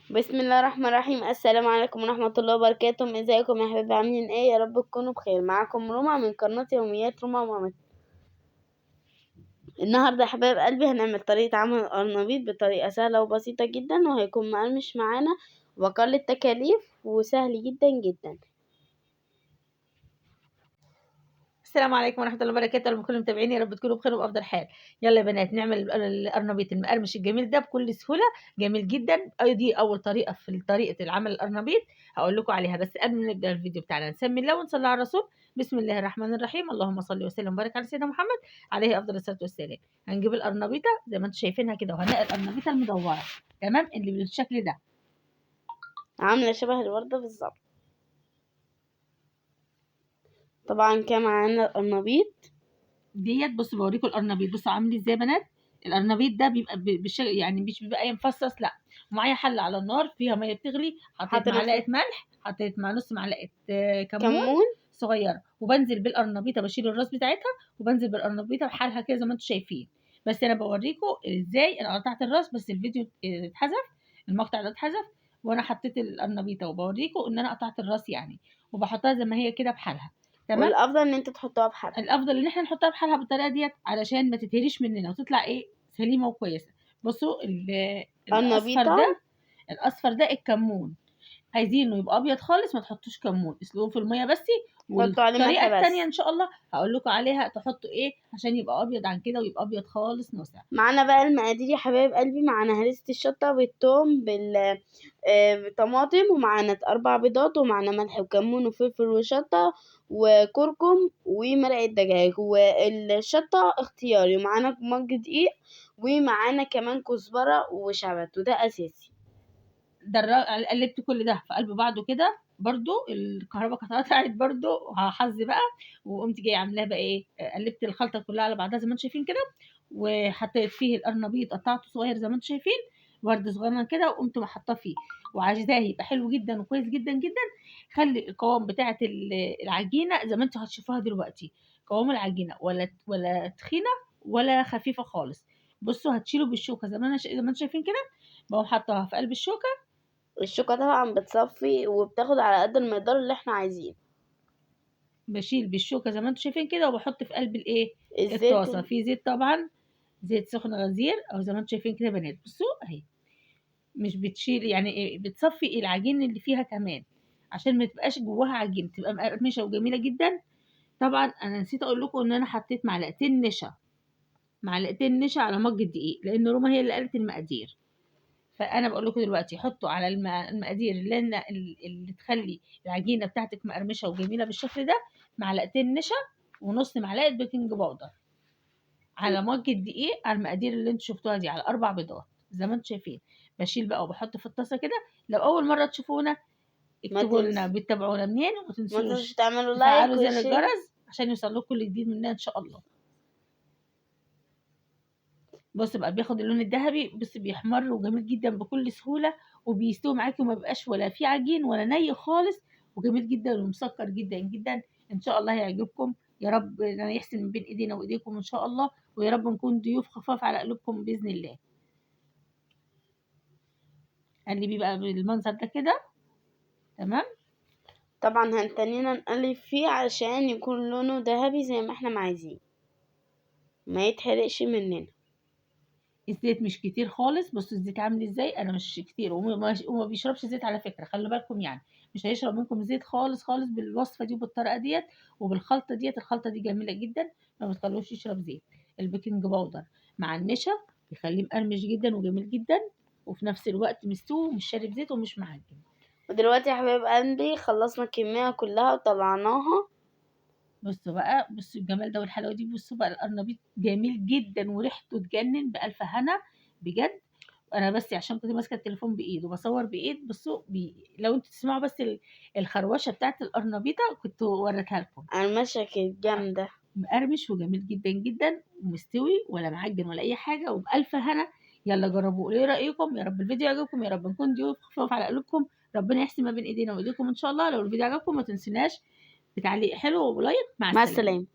بسم الله الرحمن الرحيم. السلام عليكم ورحمة الله وبركاته. ازيكم يا حبايبي، عاملين ايه؟ يا رب تكونوا بخير. معاكم روما من قناة يوميات روما ومامت. النهارده يا حبايب قلبي هنعمل طريقة عمل القرنبيط بطريقة سهلة وبسيطة جدا، وهيكون مقرمش معانا وأقل التكاليف وسهل جدا جدا. السلام عليكم ورحمة الله وبركاته. لما كل متابعين يا رب تكونوا بخير وبأفضل حال. يلا يا بنات نعمل القرنبيط المقرمش الجميل ده بكل سهولة، جميل جدا. دي أول طريقة في طريقة العمل القرنبيط هقول لكم عليها. بس قبل ما نبدأ الفيديو بتاعنا نسمي الله ونصلي على الرسول. بسم الله الرحمن الرحيم. اللهم صل وسلم وبارك على سيدنا محمد عليه أفضل الصلاة والسلام. هنجيب القرنبيطة زي ما انتم شايفينها كده، وهنلاقي القرنبيطة المدورة تمام اللي بالشكل ده، عاملة شبه الوردة بالظبط. طبعا كان معانا القرنبيط ديت. بصوا بوريكم القرنبيط، بصوا عامل ازاي يا بنات. القرنبيط ده بيبقى يعني مش بيبقى ايه مفصص، لا. ومعايا حله على النار فيها ميه بتغلي، حطيت حاطة معلقه ملح، حطيت مع نص معلقه كمون كمون. صغيره، وبنزل بالقرنبيطه، بشيل الراس بتاعتها وبنزل بالقرنبيطه بحالها كده زي ما انتم شايفين. بس انا بوريكم ازاي انا قطعت الراس، بس الفيديو اتحذف، المقطع ده اتحذف وانا حطيت القرنبيطه، وبوريكم ان انا قطعت الراس يعني، وبحطها زي ما هي كده بحالها. تمام. والأفضل إن انت تحطوها بحالها. الافضل ان احنا نحطها بحالها بالطريقه ديت علشان ما تتهريش مننا وتطلع ايه سليمه وكويسه. بصوا الاصفر قرنبيطة ده، الاصفر ده الكمون. عايزينه يبقى ابيض خالص ما تحطوش كمون، اسلقوه في الميه بس. حطوا عليه والطريقه ملح التانية بس. ان شاء الله هقول لكم عليها تحطوا ايه عشان يبقى ابيض عن كده ويبقى ابيض خالص نصع. معانا بقى المقادير يا حبايب قلبي. معانا هريسة الشطة بالثوم بالطماطم، ومعانا 4 بيضات، ومعانا ملح وكمون وفلفل وشطة وكركم ومرقة دجاج، والشطة اختياري، ومعانا مج دقيق، ومعانا كمان كزبرة وشبت، وده أساسي. قلبت كل ده في قلب بعضه كده، برضو الكهرباء كانت قطعت برضو، حظي بقى. وقمت جايه عاملاها بقى ايه، قلبت الخلطه كلها على بعضها زي ما انتم شايفين كده، وحطيت فيه القرنبيط قطعته صغير زي ما انتم شايفين، ورد صغير كده، وقمت محطاه فيه وعايزاه يبقى حلو جدا وكويس جدا جدا. خلي القوام بتاعه العجينه زي ما انتم هتشوفوها دلوقتي، قوام العجينه ولا تخينه ولا خفيفه خالص. بصوا هتشيلوا بالشوكه زي ما زي ما انتم شايفين كده، بقوم حطاها في قلب الشوكه. الشوكة طبعا بتصفي وبتاخد على قد المقدار اللي احنا عايزينه. بشيل بالشوكة زي ما انتم شايفين كده، وبحط في قلب الايه، الزيت الطاسة، في زيت طبعا، زيت سخن غزير، او زي ما انتم شايفين كده يا بنات. بصوا اهي، مش بتشيل يعني إيه، بتصفي العجين اللي فيها كمان عشان ما تبقاش جواها عجين، تبقى مقرمشة وجميلة جدا. طبعا انا نسيت اقول لكم ان انا حطيت معلقتين نشا، معلقتين نشا على مج الدقيق، لان روما هي اللي قالت المقادير. فانا بقول لكم دلوقتي حطوا على المقادير اللي تخلي العجينه بتاعتك مقرمشه وجميله بالشكل ده، معلقتين نشا ونص معلقه بيكنج باودر على مج الدقيق، على المقادير اللي انتوا شفتوها دي، على 4 بيضات زي ما انتوا شايفين. بشيل بقى وبحط في الطاسه كده. لو اول مره تشوفونا ما اكتبوا لنا تنس بتتابعونا منين، وما ما تنسوش تنسوش تعملوا لايك تفعلوا زر وشير. الجرس عشان يوصلكم كل جديد مننا ان شاء الله. بص بقى بياخد اللون الذهبي، بص بيحمر وجميل جدا بكل سهوله، وبيستوي معاكي وما بيبقاش ولا فيه عجين ولا ني خالص، وجميل جدا ومسكر جدا جدا. ان شاء الله هيعجبكم. يا رب ربنا يحسن من بين ايدينا وايديكم ان شاء الله، ويا رب نكون ضيوف خفاف على قلوبكم باذن الله. قلبي بقى بالمنظر ده كده. تمام. طبعا هنتنينا نقلب فيه عشان يكون لونه ذهبي زي ما احنا عايزين، ما يتحرقش مننا. الزيت مش كتير خالص، بصوا الزيت عامل ازاي، انا مش كتير، وما بيشربش زيت على فكره، خلوا بالكم يعني، مش هيشرب منكم زيت خالص خالص بالوصفه دي وبالطريقه ديت وبالخلطه ديت. الخلطه دي جميله جدا، ما بتخلوش يشرب زيت. البيكنج باودر مع النشا بيخليه مقرمش جدا وجميل جدا، وفي نفس الوقت مستوي ومش شارب زيت ومش معجن. ودلوقتي يا حبايب قلبي خلصنا الكمية كلها وطلعناها. بصوا بقى، بصوا الجمال ده والحلاوه دي، بصوا بقى القرنبيط جميل جدا وريحته تجنن بألف هنا بجد. انا بس عشان كنت ماسكه التليفون بايد وبصور بايد، بصوا لو انتوا تسمعوا بس الخروشه بتاعت القرنبيطه كنت وريتها لكم. المشة كانت جامدة. مقرمش وجميل جدا جدا ومستوي ولا معجن ولا اي حاجه وبألف هنا. يلا جربوا، ايه رايكم؟ يا رب الفيديو يعجبكم، يا رب نكون ضيوف خفاف على قلوبكم. ربنا يحسن ما بين ايدينا وايديكم ان شاء الله. لو الفيديو عجبكم ما تنسوناش بتعليق حلو ولايك. مع مع السلامه. السلامة.